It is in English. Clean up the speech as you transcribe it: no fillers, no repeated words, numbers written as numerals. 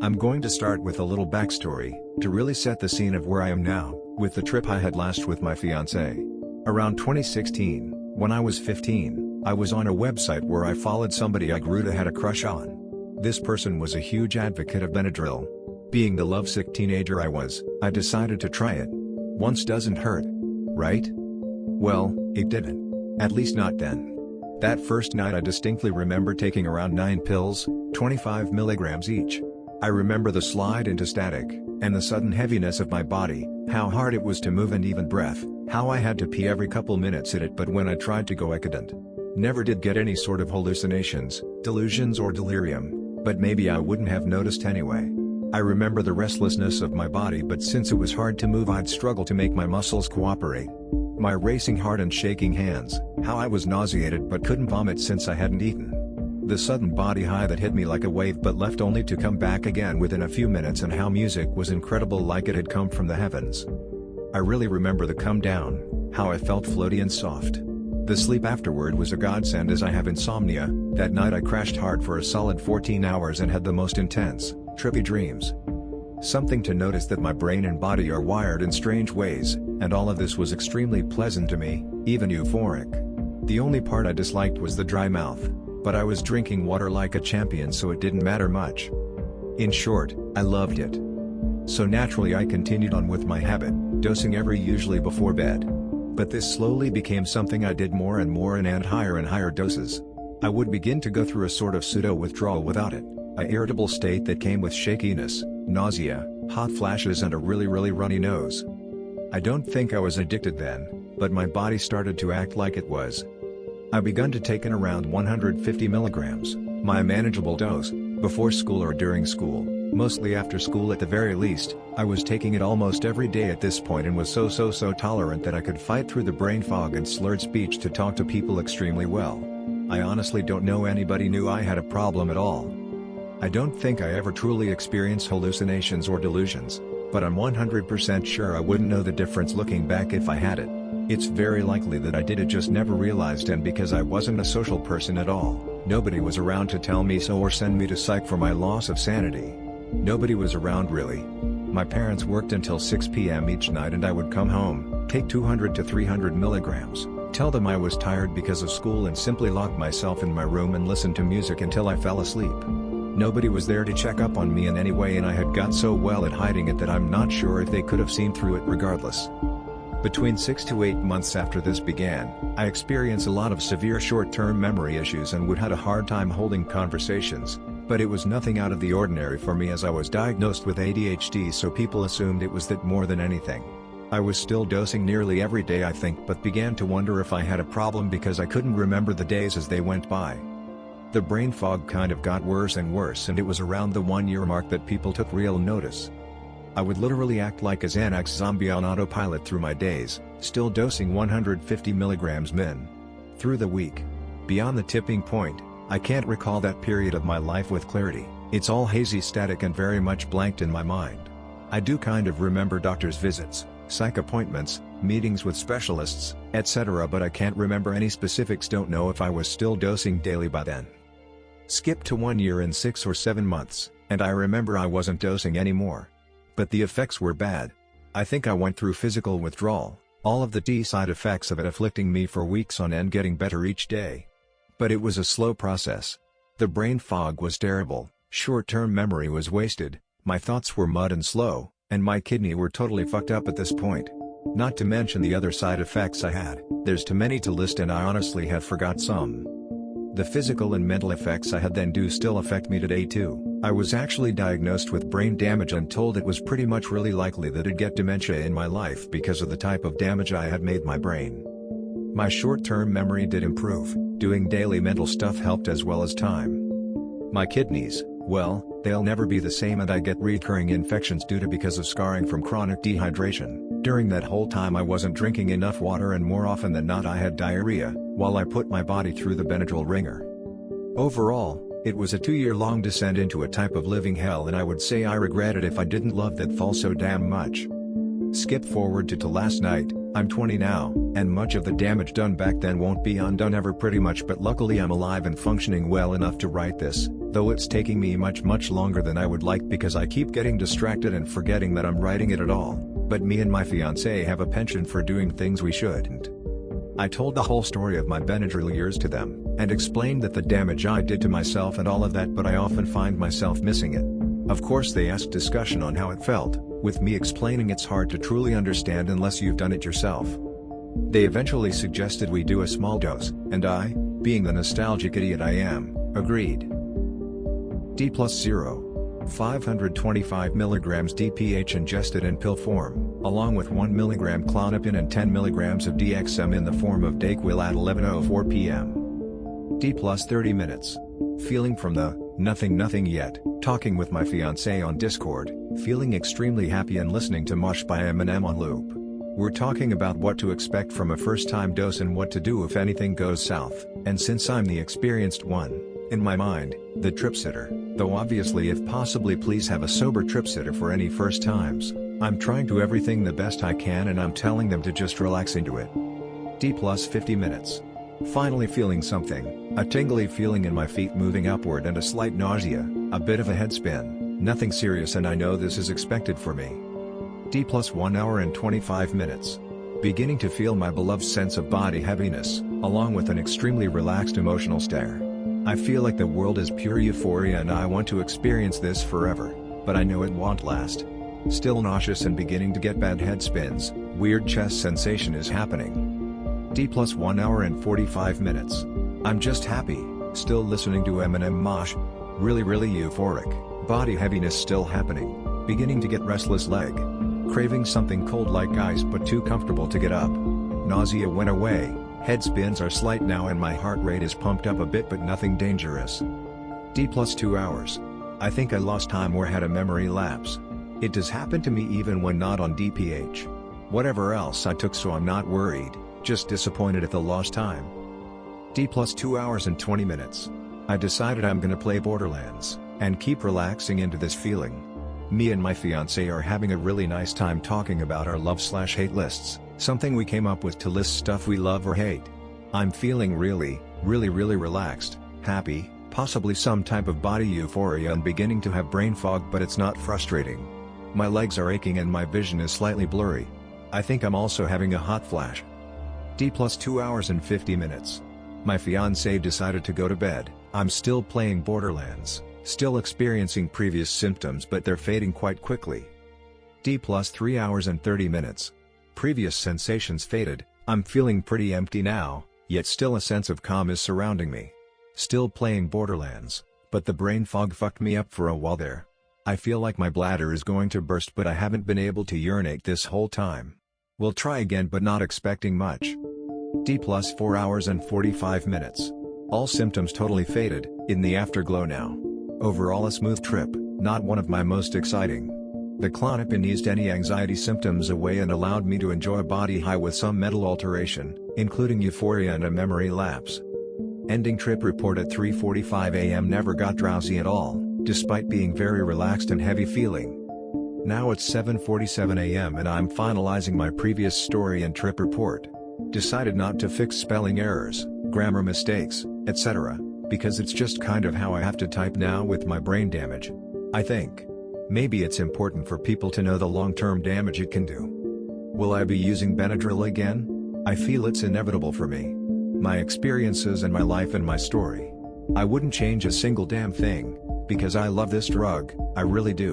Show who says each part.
Speaker 1: I'm going to start with a little backstory, to really set the scene of where I am now, with the trip I had last with my fiancée. Around 2016, when I was 15, I was on a website where I followed somebody I grew to had a crush on. This person was a huge advocate of Benadryl. Being the lovesick teenager I was, I decided to try it. Once doesn't hurt, right? Well, it didn't. At least not then. That first night I distinctly remember taking around 9 pills, 25 milligrams each. I remember the slide into static, and the sudden heaviness of my body, how hard it was to move and even breath, how I had to pee every couple minutes at it, but when I tried to go I couldn't. Never did get any sort of hallucinations, delusions or delirium, but maybe I wouldn't have noticed anyway. I remember the restlessness of my body, but since it was hard to move I'd struggle to make my muscles cooperate. My racing heart and shaking hands, how I was nauseated but couldn't vomit since I hadn't eaten. The sudden body high that hit me like a wave but left only to come back again within a few minutes, and how music was incredible like it had come from the heavens. I really remember the come down, how I felt floaty and soft. The sleep afterward was a godsend as I have insomnia. That night I crashed hard for a solid 14 hours and had the most intense, trippy dreams. Something to notice that my brain and body are wired in strange ways, and all of this was extremely pleasant to me, even euphoric. The only part I disliked was the dry mouth, but I was drinking water like a champion so it didn't matter much. In short, I loved it. So naturally I continued on with my habit, dosing usually before bed. But this slowly became something I did more and more and higher doses. I would begin to go through a sort of pseudo-withdrawal without it, an irritable state that came with shakiness, nausea, hot flashes and a really runny nose. I don't think I was addicted then, but my body started to act like it was. I begun to take in around 150 milligrams, my manageable dose, before school or during school, mostly after school at the very least. I was taking it almost every day at this point and was so tolerant that I could fight through the brain fog and slurred speech to talk to people extremely well. I honestly don't know anybody knew I had a problem at all. I don't think I ever truly experienced hallucinations or delusions, but I'm 100% sure I wouldn't know the difference looking back if I had it. It's very likely that I did it, just never realized, and because I wasn't a social person at all, nobody was around to tell me so or send me to psych for my loss of sanity. Nobody was around really. My parents worked until 6 p.m. each night and I would come home, take 200 to 300 milligrams, tell them I was tired because of school and simply lock myself in my room and listen to music until I fell asleep. Nobody was there to check up on me in any way, and I had got so well at hiding it that I'm not sure if they could have seen through it regardless. Between 6 to 8 months after this began, I experienced a lot of severe short-term memory issues and would have a hard time holding conversations, but it was nothing out of the ordinary for me as I was diagnosed with ADHD, so people assumed it was that more than anything. I was still dosing nearly every day I think, but began to wonder if I had a problem because I couldn't remember the days as they went by. The brain fog kind of got worse and worse, and it was around the 1-year mark that people took real notice. I would literally act like a Xanax zombie on autopilot through my days, still dosing 150 milligrams min. Through the week. Beyond the tipping point, I can't recall that period of my life with clarity. It's all hazy, static and very much blanked in my mind. I do kind of remember doctor's visits, psych appointments, meetings with specialists, etc., but I can't remember any specifics. Don't know if I was still dosing daily by then. Skip to 1 year and 6 or 7 months, and I remember I wasn't dosing anymore. But the effects were bad. I think I went through physical withdrawal, all of the side effects of it afflicting me for weeks on end, getting better each day. But it was a slow process. The brain fog was terrible, short-term memory was wasted, my thoughts were mud and slow, and my kidney were totally fucked up at this point. Not to mention the other side effects I had. There's too many to list and I honestly have forgot some. The physical and mental effects I had then do still affect me today too. I was actually diagnosed with brain damage and told it was pretty much really likely that I'd get dementia in my life because of the type of damage I had made my brain. My short-term memory did improve, doing daily mental stuff helped as well as time. My kidneys, well, they'll never be the same, and I get recurring infections because of scarring from chronic dehydration. During that whole time I wasn't drinking enough water, and more often than not I had diarrhea, while I put my body through the Benadryl ringer. Overall, it was a 2-year-long descent into a type of living hell, and I would say I regret it if I didn't love that fall so damn much. Skip forward to last night, I'm 20 now, and much of the damage done back then won't be undone ever pretty much, but luckily I'm alive and functioning well enough to write this, though it's taking me much longer than I would like because I keep getting distracted and forgetting that I'm writing it at all, but me and my fiancée have a penchant for doing things we shouldn't. I told the whole story of my Benadryl years to them, and explained that the damage I did to myself and all of that, but I often find myself missing it. Of course they asked discussion on how it felt, with me explaining it's hard to truly understand unless you've done it yourself. They eventually suggested we do a small dose, and I, being the nostalgic idiot I am, agreed. D+0. 525 mg DPH ingested in pill form, along with 1 mg Klonopin and 10 mg of DXM in the form of Dayquil at 11:04 p.m. D+30 minutes. Feeling from the nothing yet, talking with my fiancé on Discord, feeling extremely happy and listening to Mosh by Eminem on loop. We're talking about what to expect from a first-time dose and what to do if anything goes south, and since I'm the experienced one, in my mind, the trip sitter, though obviously if possibly please have a sober trip sitter for any first times, I'm trying to everything the best I can and I'm telling them to just relax into it. D+50 minutes. Finally feeling something, a tingly feeling in my feet moving upward and a slight nausea, a bit of a head spin, nothing serious and I know this is expected for me. D+1 hour and 25 minutes. Beginning to feel my beloved sense of body heaviness, along with an extremely relaxed emotional stare. I feel like the world is pure euphoria and I want to experience this forever, but I know it won't last. Still nauseous and beginning to get bad head spins, weird chest sensation is happening. D+1 hour and 45 minutes. I'm just happy, still listening to Eminem Mosh. Really euphoric, body heaviness still happening, beginning to get restless leg. Craving something cold like ice but too comfortable to get up. Nausea went away, head spins are slight now and my heart rate is pumped up a bit but nothing dangerous. D+2 hours. I think I lost time or had a memory lapse. It does happen to me even when not on DPH. Whatever else I took so I'm not worried, just disappointed at the lost time. D+2 hours and 20 minutes. I decided I'm gonna play Borderlands, and keep relaxing into this feeling. Me and my fiancé are having a really nice time talking about our love/hate lists, something we came up with to list stuff we love or hate. I'm feeling really relaxed, happy, possibly some type of body euphoria and beginning to have brain fog, but it's not frustrating. My legs are aching and my vision is slightly blurry. I think I'm also having a hot flash. D+2 hours and 50 minutes. My fiancé decided to go to bed. I'm still playing Borderlands, still experiencing previous symptoms but they're fading quite quickly. D+3 hours and 30 minutes. Previous sensations faded, I'm feeling pretty empty now, yet still a sense of calm is surrounding me. Still playing Borderlands, but the brain fog fucked me up for a while there. I feel like my bladder is going to burst but I haven't been able to urinate this whole time. We'll try again but not expecting much. D+4 hours and 45 minutes. All symptoms totally faded, in the afterglow now. Overall a smooth trip, not one of my most exciting. The Klonopin eased any anxiety symptoms away and allowed me to enjoy a body high with some mental alteration, including euphoria and a memory lapse. Ending trip report at 3:45 a.m. never got drowsy at all, despite being very relaxed and heavy feeling. Now it's 7:47 a.m. and I'm finalizing my previous story and trip report. Decided not to fix spelling errors, grammar mistakes, etc., because it's just kind of how I have to type now with my brain damage. I think. Maybe it's important for people to know the long-term damage it can do. Will I be using Benadryl again? I feel it's inevitable for me. My experiences and my life and my story. I wouldn't change a single damn thing, because I love this drug, I really do.